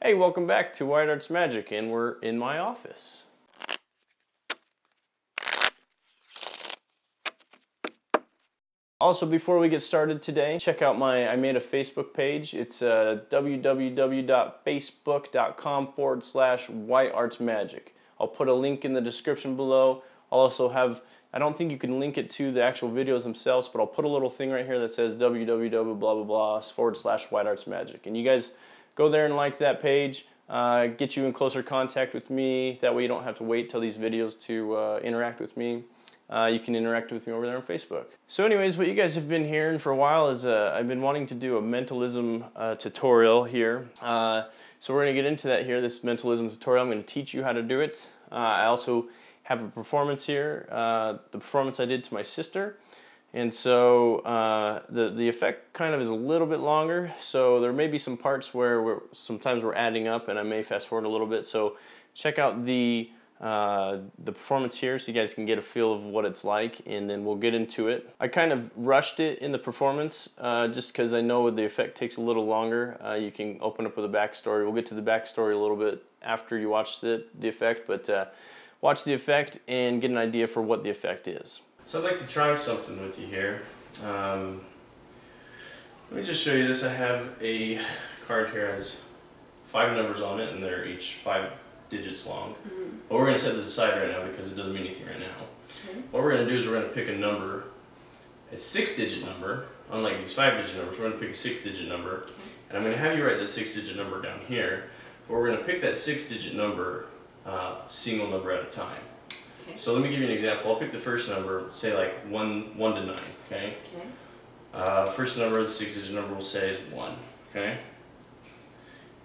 Hey, welcome back to WhiteArtsMagic, and we're in my office. Also, before we get started today, check out I made a Facebook page. It's www.facebook.com/WhiteArtsMagic. I'll put a link in the description below. I'll also have, I don't think you can link it to the actual videos themselves, but I'll put a little thing right here that says www./WhiteArtsMagic. And you guys go there and like that page, get you in closer contact with me. That way you don't have to wait till these videos to interact with me. You can interact with me over there on Facebook. So anyways, what you guys have been hearing for a while is I've been wanting to do a mentalism tutorial here. So we're going to get into that here, this mentalism tutorial. I'm going to teach you how to do it. I also have a performance here, the performance I did to my sister. And so the effect kind of is a little bit longer, so there may be some parts where sometimes we're adding up, and I may fast forward a little bit. So check out the performance here so you guys can get a feel of what it's like, and then we'll get into it. I kind of rushed it in the performance just because I know the effect takes a little longer. You can open up with a backstory. We'll get to the backstory a little bit after you watch the effect, but watch the effect and get an idea for what the effect is. So I'd like to try something with you here. Let me just show you this. I have a card here that has 5 numbers on it, and they're each 5 digits long. But we're going to set this aside right now because it doesn't mean anything right now. What we're going to do is we're going to pick a number, a 6-digit number. Unlike these 5-digit numbers, we're going to pick a 6-digit number. And I'm going to have you write that 6-digit number down here. But we're going to pick that 6-digit number single number at a time. So let me give you an example. I'll pick the first number, say like 1 to 9, okay? First number, the 6-digit number we'll say is 1, okay?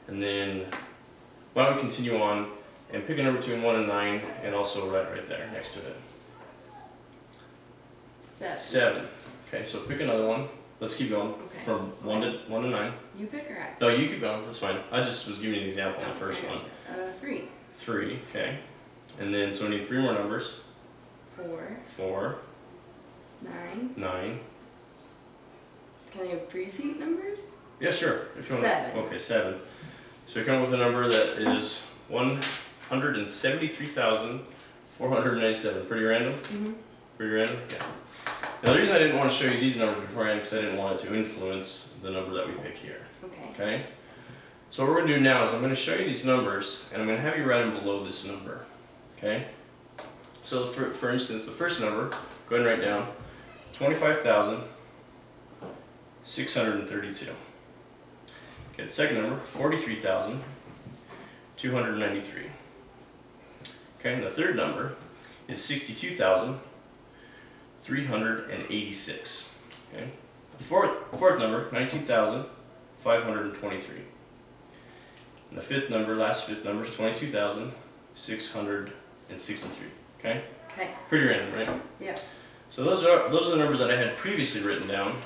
And then why don't we continue on and pick a number between 1 and 9 and also write right there next to it. 7. Okay, so pick another one. Let's keep going from 1 to 9. You pick or I? No, you keep going. That's fine. I just was giving you an example on the first one. 3. 3, okay. And then, so we need 3 more numbers. 4. 9. Can I repeat numbers? Yeah, sure. If you 7. Want. Okay, 7. So we come up with a number that is 173,497. Pretty random? Pretty random? Yeah. Now the reason I didn't want to show you these numbers beforehand because I didn't want it to influence the number that we pick here. Okay? So what we're going to do now is I'm going to show you these numbers, and I'm going to have you write them below this number. Okay? So for instance, the first number, go ahead and write down 25,632. Okay, the second number, 43,293. Okay, and the third number is 62,386. Okay, the fourth number, 19,523. And the fifth number, fifth number is 22,663. Okay? Okay. Pretty random, right? Yeah. So those are the numbers that I had previously written down,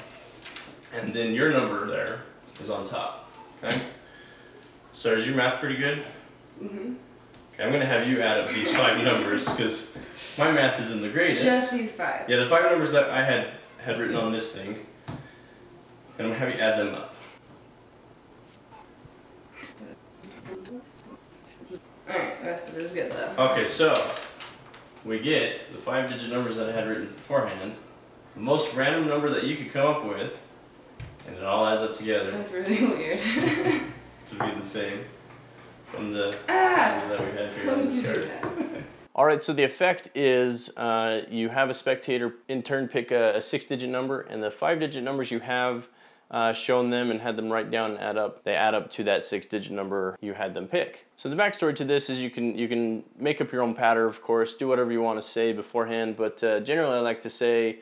and then your number there is on top. Okay? So is your math pretty good? Okay, I'm going to have you add up these 5 numbers because my math isn't the greatest. Just these 5? Yeah, the 5 numbers that I had written on this thing, and I'm going to have you add them up. Alright, the rest of it is good though. Okay, so we get the 5-digit numbers that I had written beforehand, the most random number that you could come up with, and it all adds up together. That's really weird. To be the same from the numbers that we had here on this card. Alright, so the effect is you have a spectator in turn pick a 6-digit number, and the 5-digit numbers you have shown them and had them write down and add up, they add up to that 6-digit number you had them pick. So the backstory to this is you can make up your own pattern, of course, do whatever you want to say beforehand, but generally I like to say,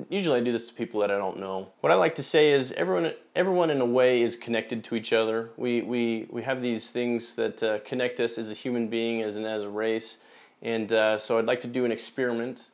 usually I do this to people that I don't know. What I like to say is everyone in a way is connected to each other. We have these things that connect us as a human being, as a race, and so I'd like to do an experiment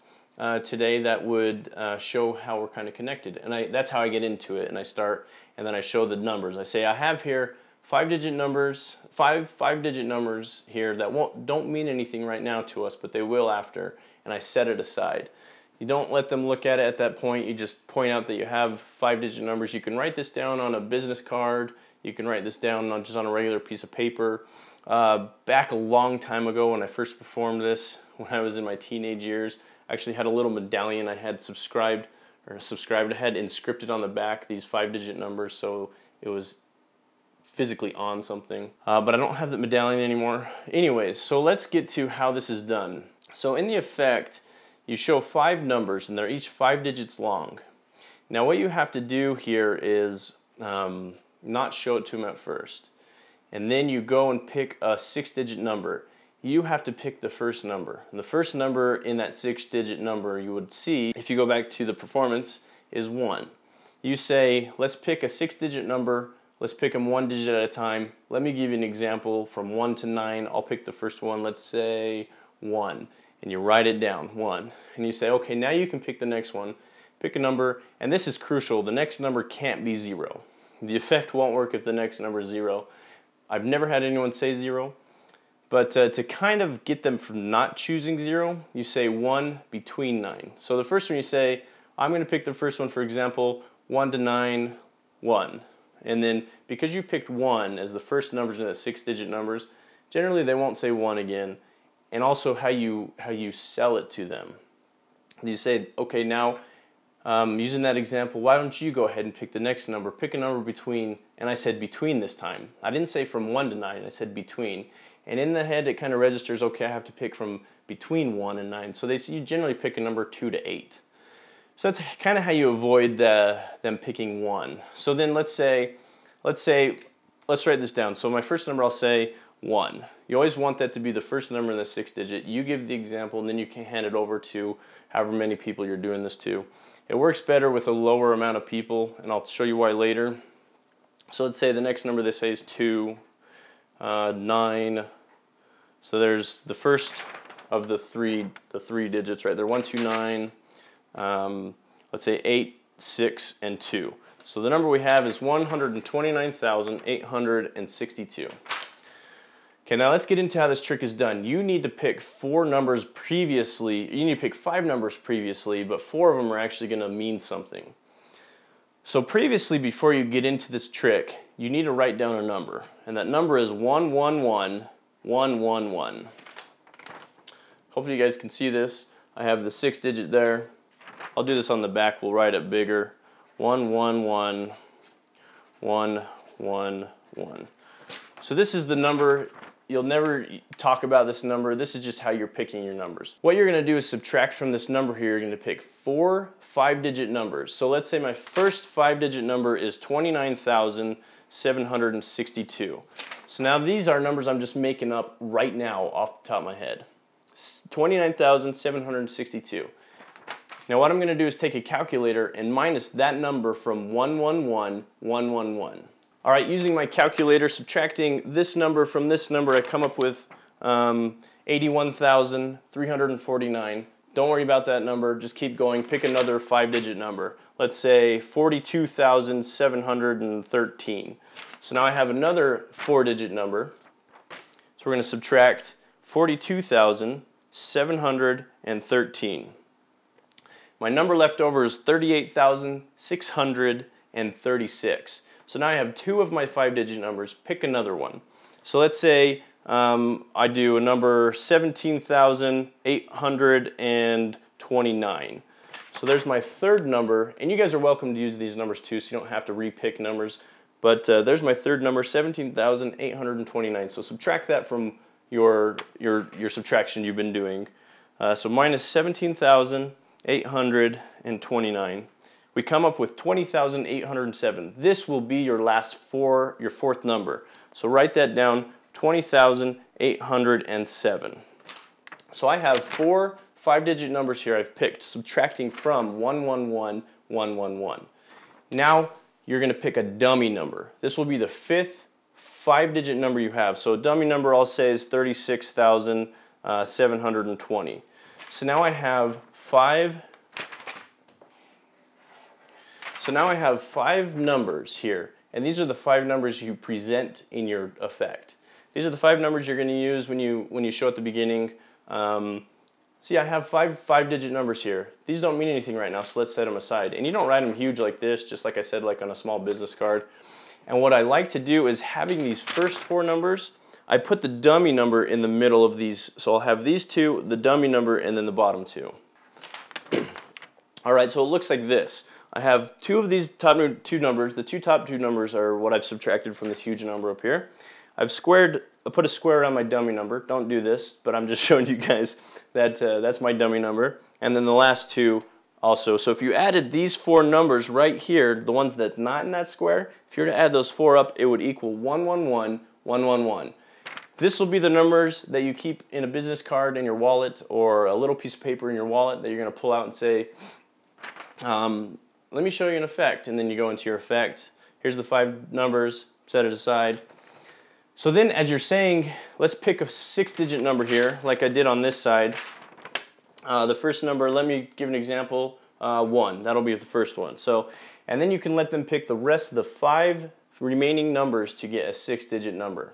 today that would show how we're kind of connected, and that's how I get into it. And I start, and then I show the numbers. I say I have here 5-digit numbers, five-digit numbers here that don't mean anything right now to us, but they will after, and I set it aside. You don't let them look at it at that point. You just point out that you have 5-digit numbers. You can write this down on a business card. You can write this down not just on a regular piece of paper. Back a long time ago when I first performed this, when I was in my teenage years, I actually had a little medallion I had I had inscripted on the back these 5-digit numbers, so it was physically on something. But I don't have that medallion anymore. Anyways, so let's get to how this is done. So in the effect, you show 5 numbers and they're each 5 digits long. Now what you have to do here is not show it to them at first. And then you go and pick a 6-digit number. You have to pick the first number. And the first number in that 6-digit number you would see, if you go back to the performance, is 1. You say, let's pick a 6-digit number. Let's pick them 1 digit at a time. Let me give you an example from 1 to 9. I'll pick the first one. Let's say 1. And you write it down, 1. And you say, okay, now you can pick the next one. Pick a number, and this is crucial. The next number can't be 0. The effect won't work if the next number is 0. I've never had anyone say 0, but to kind of get them from not choosing 0, you say 1 between 9. So the first one you say, I'm going to pick the first one, for example, 1 to 9, 1. And then because you picked 1 as the first numbers in the 6-digit numbers, generally they won't say 1 again. And also how you sell it to them. You say, okay, now using that example, why don't you go ahead and pick the next number? Pick a number between, and I said between this time. I didn't say from 1 to 9, I said between. And in the head it kind of registers, okay, I have to pick from between 1 and 9. So you generally pick a number 2 to 8. So that's kind of how you avoid them picking 1. So then let's write this down. So my first number I'll say 1. You always want that to be the first number in the 6-digit. You give the example and then you can hand it over to however many people you're doing this to. It works better with a lower amount of people, and I'll show you why later. So let's say the next number they say is 2, 9. So there's the first of the three digits right there. 1, 2, 9. Let's say 8, 6, and 2. So the number we have is 129,862. Okay, now let's get into how this trick is done. You need to pick 4 numbers previously. You need to pick 5 numbers previously, but 4 of them are actually going to mean something. So previously, before you get into this trick, you need to write down a number, and that number is 111111. Hopefully you guys can see this. I have the 6-digit there. I'll do this on the back. We'll write it bigger. 111111. So this is the number. You'll never talk about this number. This is just how you're picking your numbers. What you're going to do is subtract from this number here. You're going to pick 4 5-digit numbers. So let's say my first 5-digit number is 29,762. So now these are numbers I'm just making up right now off the top of my head. 29,762. Now what I'm going to do is take a calculator and minus that number from 111111. All right, using my calculator, subtracting this number from this number, I come up with 81,349. Don't worry about that number, just keep going. Pick another 5-digit number. Let's say 42,713. So now I have another 4-digit number. So we're going to subtract 42,713. My number left over is 38,636. So now I have 2 of my 5-digit numbers. Pick another one. So let's say I do a number 17,829. So there's my third number, and you guys are welcome to use these numbers too, so you don't have to re-pick numbers. But there's my third number, 17,829. So subtract that from your subtraction you've been doing. So minus 17,829. We come up with 20,807. This will be your fourth number. So write that down, 20,807. So I have 4 5-digit numbers here I've picked, subtracting from 111111. Now you're going to pick a dummy number. This will be the 5th 5-digit number you have. So a dummy number I'll say is 36,720. So now I have 5 numbers here, and these are the 5 numbers you present in your effect. These are the 5 numbers you're going to use when you show at the beginning. See, I have 5 5-digit numbers here. These don't mean anything right now, so let's set them aside. And you don't write them huge like this, just like I said, like on a small business card. And what I like to do is having these first four numbers, I put the dummy number in the middle of these. So I'll have these two, the dummy number, and then the bottom two. All right, so it looks like this. I have two of these top two numbers. The top two numbers are what I've subtracted from this huge number up here. I put a square around my dummy number. Don't do this, but I'm just showing you guys that that's my dummy number. And then the last two also. So if you added these four numbers right here, the ones that's not in that square, if you were to add those four up, it would equal 111, 111. This will be the numbers that you keep in a business card in your wallet or a little piece of paper in your wallet that you're going to pull out and say, let me show you an effect. And then you go into your effect. Here's the 5 numbers, set it aside. So then as you're saying, let's pick a 6-digit number here, like I did on this side. The first number, let me give an example, 1. That'll be the first one. So, and then you can let them pick the rest of the 5 remaining numbers to get a 6-digit number.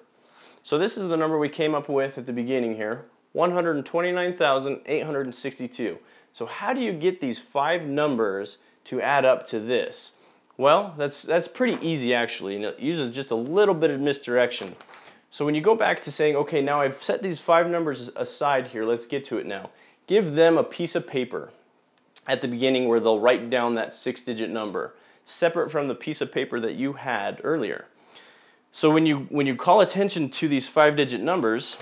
So this is the number we came up with at the beginning here, 129,862. So how do you get these 5 numbers to add up to this? Well, that's pretty easy actually, and it uses just a little bit of misdirection. So when you go back to saying, okay, now I've set these 5 numbers aside here, let's get to it now. Give them a piece of paper at the beginning where they'll write down that 6-digit number, separate from the piece of paper that you had earlier. So when you call attention to these 5-digit numbers,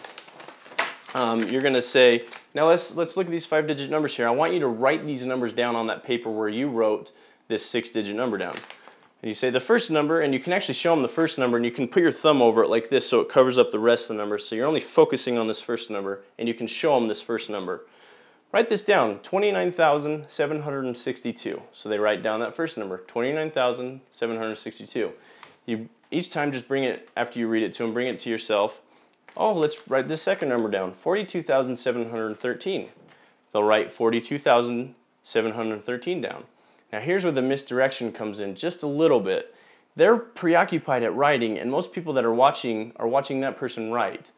you're going to say, now let's look at these 5-digit numbers here. I want you to write these numbers down on that paper where you wrote this 6-digit number down. And you say the first number, and you can actually show them the first number, and you can put your thumb over it like this so it covers up the rest of the numbers. So you're only focusing on this first number, and you can show them this first number. Write this down, 29,762. So they write down that first number, 29,762. You each time just bring it, after you read it to them, bring it to yourself. Oh, let's write this second number down, 42,713. They'll write 42,713 down. Now here's where the misdirection comes in just a little bit. They're preoccupied at writing, and most people that are watching that person write.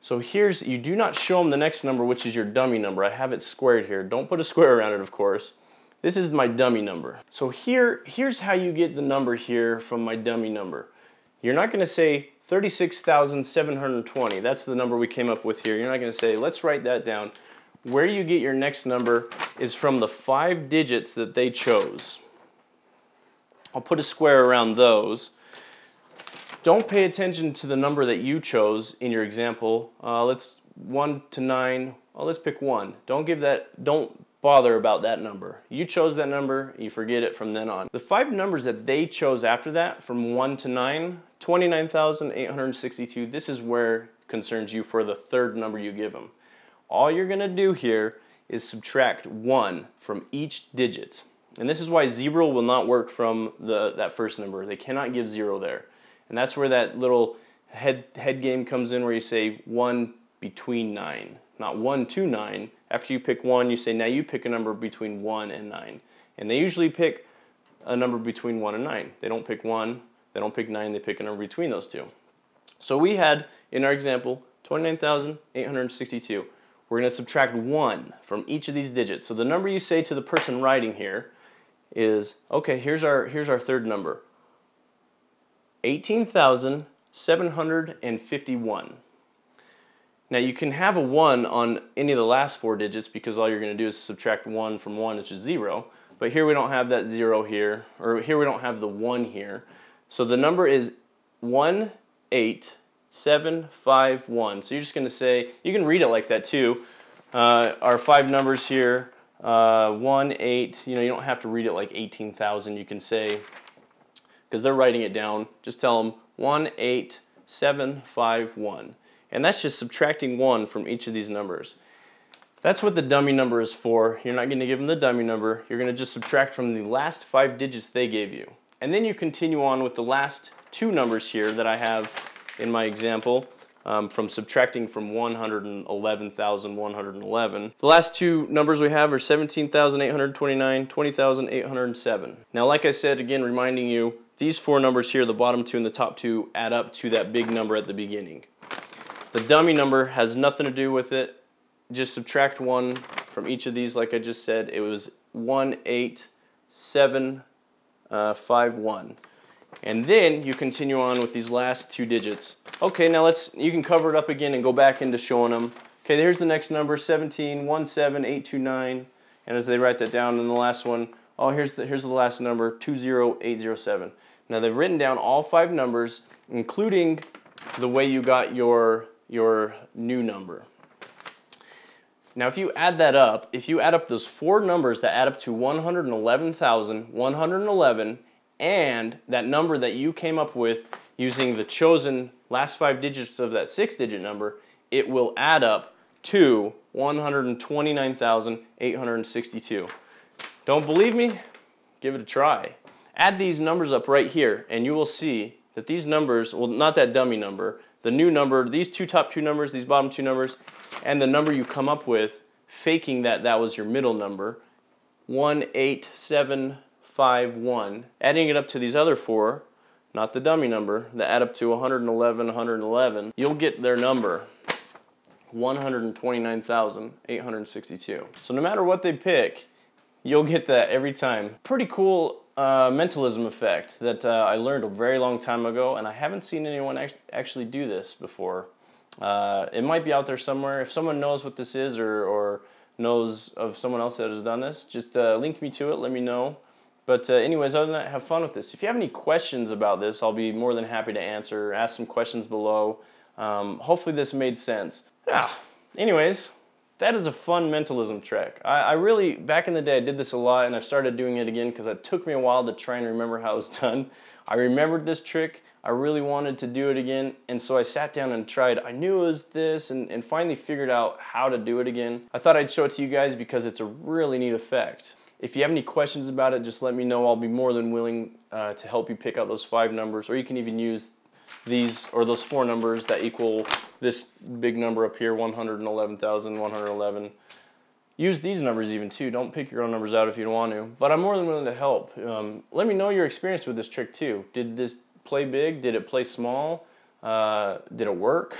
So you do not show them the next number, which is your dummy number. I have it squared here. Don't put a square around it, of course. This is my dummy number. So here's how you get the number here from my dummy number. You're not going to say 36,720. That's the number we came up with here. You're not going to say, let's write that down. Where you get your next number is from the 5 digits that they chose. I'll put a square around those. Don't pay attention to the number that you chose in your example. Let's 1 to 9. Oh, let's pick 1. Don't bother about that number. You chose that number, you forget it from then on. The 5 numbers that they chose after that, from 1 to 9, 29,862, this is where concerns you for the third number you give them. All you're going to do here is subtract 1 from each digit. And this is why 0 will not work from that first number. They cannot give 0 there. And that's where that little head game comes in, where you say 1 between 9, not 1 to 9. After you pick 1, you say, now you pick a number between 1 and 9. And they usually pick a number between 1 and 9. They don't pick 1, they don't pick 9, they pick a number between those two. So we had, in our example, 29,862. We're going to subtract 1 from each of these digits. So the number you say to the person writing here is, okay, here's our third number, 18,751. Now you can have a 1 on any of the last 4 digits because all you're going to do is subtract 1 from 1, which is 0. But here we don't have that 0 here, or here we don't have the 1 here. So the number is 18751. So you're just going to say, you can read it like that too. Our 5 numbers here, 1, 8, you don't have to read it like 18,000. You can say, because they're writing it down, just tell them 18751. And that's just subtracting 1 from each of these numbers. That's what the dummy number is for. You're not going to give them the dummy number. You're going to just subtract from the last 5 digits they gave you. And then you continue on with the last 2 numbers here that I have in my example, from subtracting from 111,111. The last 2 numbers we have are 17,829, 20,807. Now, like I said, again, reminding you, these 4 numbers here, the bottom 2 and the top 2, add up to that big number at the beginning. The dummy number has nothing to do with it. Just subtract 1 from each of these, like I just said. It was 18751. And then you continue on with these last 2 digits. Okay, now you can cover it up again and go back into showing them. Okay, here's the next number, 17,17829. And as they write that down in the last one, oh, here's the last number, 20807. Now they've written down all 5 numbers, including the way you got your new number. Now if you add that up, if you add up those 4 numbers that add up to 111,111, and that number that you came up with using the chosen last 5 digits of that 6-digit number, it will add up to 129,862. Don't believe me? Give it a try. Add these numbers up right here, and you will see that these numbers, well, not that dummy number, the new number, these top 2 numbers, these bottom 2 numbers, and the number you've come up with, faking that was your middle number, 18751, adding it up to these other 4, not the dummy number, that add up to 111, you'll get their number, 129,862. So no matter what they pick, you'll get that every time. Pretty cool mentalism effect that I learned a very long time ago, and I haven't seen anyone actually do this before. It might be out there somewhere. If someone knows what this is or knows of someone else that has done this, just link me to it, let me know. But anyways, other than that, have fun with this. If you have any questions about this, I'll be more than happy to answer. Ask some questions below. Hopefully this made sense. Anyways, that is a fun mentalism trick. I really, back in the day, I did this a lot, and I've started doing it again because it took me a while to try and remember how it was done. I remembered this trick. I really wanted to do it again, and so I sat down and tried. I knew it was this, and finally figured out how to do it again. I thought I'd show it to you guys because it's a really neat effect. If you have any questions about it, just let me know. I'll be more than willing to help you pick out those 5 numbers, or you can even use these or those 4 numbers that equal this big number up here, 111,111. Use these numbers even too. Don't pick your own numbers out if you don't want to, but I'm more than willing to help. Let me know your experience with this trick too. Did this play big? Did it play small? Did it work?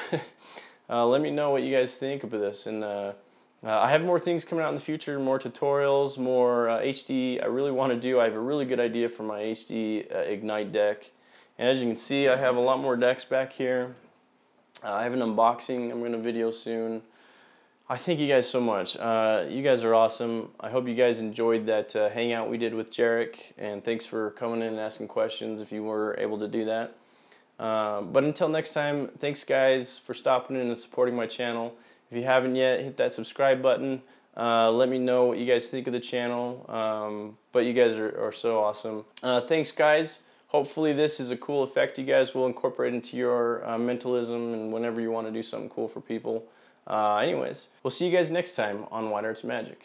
Let me know what you guys think of this. And I have more things coming out in the future, more tutorials, more HD. I really want to do. I have a really good idea for my HD Ignite deck. And as you can see, I have a lot more decks back here. I have an unboxing I'm going to video soon. I thank you guys so much. You guys are awesome. I hope you guys enjoyed that hangout we did with Jarek, and thanks for coming in and asking questions if you were able to do that. But until next time, thanks guys for stopping in and supporting my channel. If you haven't yet, hit that subscribe button. Let me know what you guys think of the channel. But you guys are so awesome. Thanks guys. Hopefully this is a cool effect you guys will incorporate into your mentalism and whenever you want to do something cool for people. Anyways, we'll see you guys next time on WhiteArtsMagic.